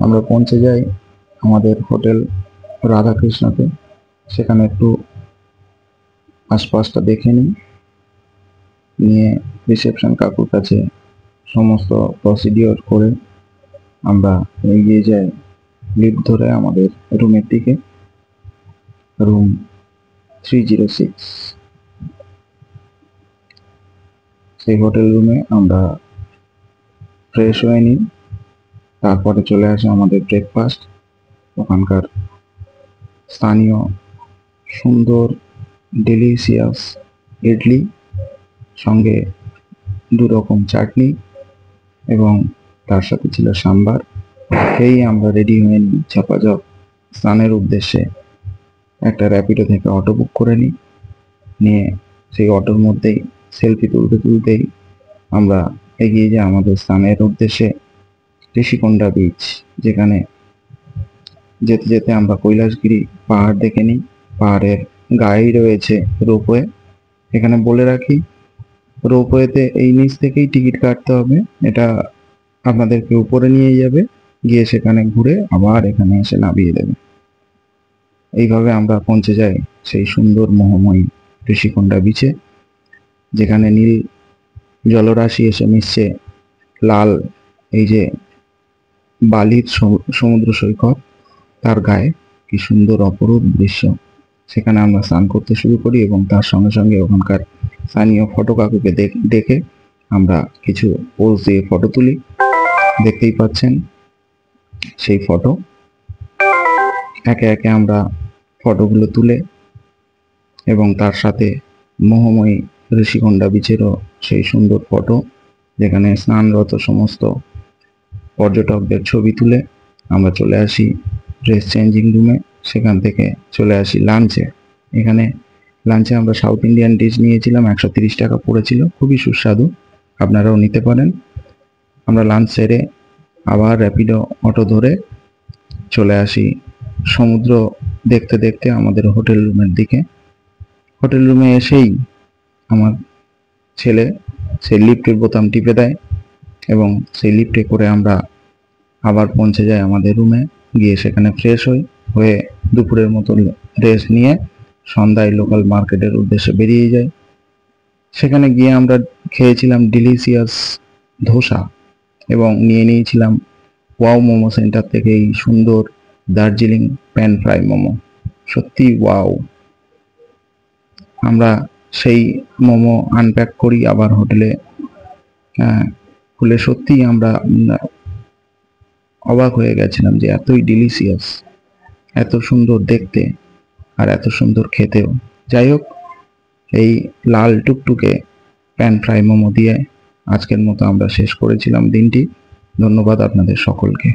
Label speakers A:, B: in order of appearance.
A: আমরা পৌঁছে যাই আমাদের হোটেল রাধাকৃষ্ণতে। সেখানে একটু আশপাশটা দেখে নিয়ে রিসেপশন কাকুর কাছে সমস্ত প্রসিডিওর করে আমরা এগিয়ে যাই লিফট ধরে আমাদের রুমের দিকে। রুম 306। সেই হোটেল রুমে আমরা ফ্রেশ হয়ে নিই, তারপরে চলে আসে আমাদের ব্রেকফাস্ট। ওখানকার স্থানীয় সুন্দর ডেলিশিয়াস ইডলি, সঙ্গে 2 রকম চাটনি এবং তার সাথে ছিল সাম্বার। খেয়েই আমরা রেডি হয়ে নিই ঝপাঝপ স্নানের উদ্দেশ্যে। একটা র্যাপিডো থেকে অটো বুক করে নিয়ে সেই অটোর মধ্যেই সেলফি তুলতেই আমরা এগিয়ে যাই আমাদের স্নানের উদ্দেশ্যে ঋষিকোন্ডা বিচ, যেখানে যেতে যেতে আমরা কৈলাসগিরি পাহাড় দেখে নিই। পাহাড়ের গায়েই রয়েছে রোপওয়ে। এখানে বলে রাখি, রোপওয়েতে এই নিচ থেকেই টিকিট কাটতে হবে। এটা আপনাদেরকে উপরে নিয়ে যাবে, গিয়ে সেখানে ঘুরে আবার এখানে এসে নামিয়ে দেবে। এইভাবে আমরা পৌঁছে যাই সেই সুন্দর মোহময়ী ঋষিকোন্ডা বিচে, যেখানে নীল জলরাশি এসে মিশছে লাল এই যে বালির সমুদ্র সৈকত, তার গায়ে কি সুন্দর অপরূপ দৃশ্য। সেখানে আমরা স্নান করতে শুরু করি এবং তার সঙ্গে সঙ্গে ওখানকার স্থানীয় ফটো কাকুকে দেখে আমরা কিছু পোজ দিয়ে ফটো তুলি। দেখতেই পাচ্ছেন সেই ফটো। একে একে আমরা ফটোগুলো তুলে এবং তার সাথে মোহময়ী ঋষিকোন্ডা বিচেরও সেই সুন্দর ফটো, যেখানে স্নানরত সমস্ত পর্যটকদের ছবি তুলে আমরা চলে আসি ড্রেস চেঞ্জিং রুমে। সেখান থেকে চলে আসি লাঞ্চে। এখানে লাঞ্চে আমরা সাউথ ইন্ডিয়ান ডিশ নিয়েছিলাম, 130 টাকা পড়েছিল, খুবই সুস্বাদু, আপনারাও নিতে পারেন। আমরা লাঞ্চ সেরে আবার র্যাপিডো অটো ধরে চলে আসি সমুদ্র দেখতে দেখতে আমাদের হোটেল রুমের দিকে। হোটেল রুমে এসেই আমার ছেলে সেই লিফটের বোতাম টিপে দেয় এবং সেই লিফটে করে আমরা আবার পৌঁছে যাই আমাদের রুমে। গিয়ে সেখানে ফ্রেশ হয়ে দুপুরের মতো রেস্ট নিয়ে সন্ধ্যায় লোকাল মার্কেটের উদ্দেশ্যে বেরিয়ে যাই। সেখানে গিয়ে আমরা খেয়েছিলাম ডিলিশিয়াস ধোসা এবং নিয়ে নিয়েছিলাম ওয়াও মোমো সেন্টার থেকে এই সুন্দর দার্জিলিং প্যান ফ্রাই মোমো। সত্যি ওয়াও। আমরা সেই মোমো আনপ্যাক করি আবার হোটেলে খুলে। সত্যিই আমরা অবাক হয়ে গেছিলাম যে এতই ডিলিশিয়াস, এত সুন্দর দেখতে আর এত সুন্দর খেতেও। যাই হোক, এই লাল টুকটুকে প্যান ফ্রাই মোমো দিয়ে আজকের মতো আমরা শেষ করেছিলাম দিনটি। ধন্যবাদ আপনাদের সকলকে।